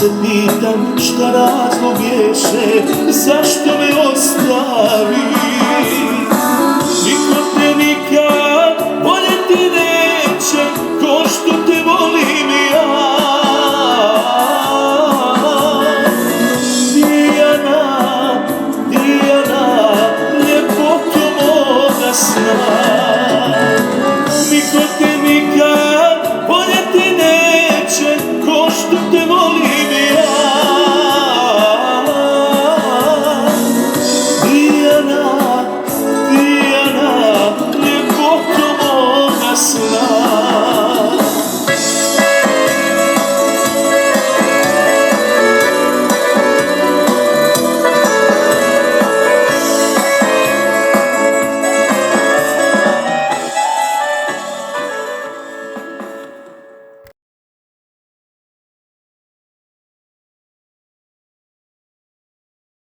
se pitam šta razlog ješe, zašto me ostavi. Niko te nikad voljeti neće ko što te volim ja. Dijana, Dijana, ljepoto moga sna. Niko te nikad voljeti neće ko što te volim ja. Dijana, Dijana, ljepoto moga sna.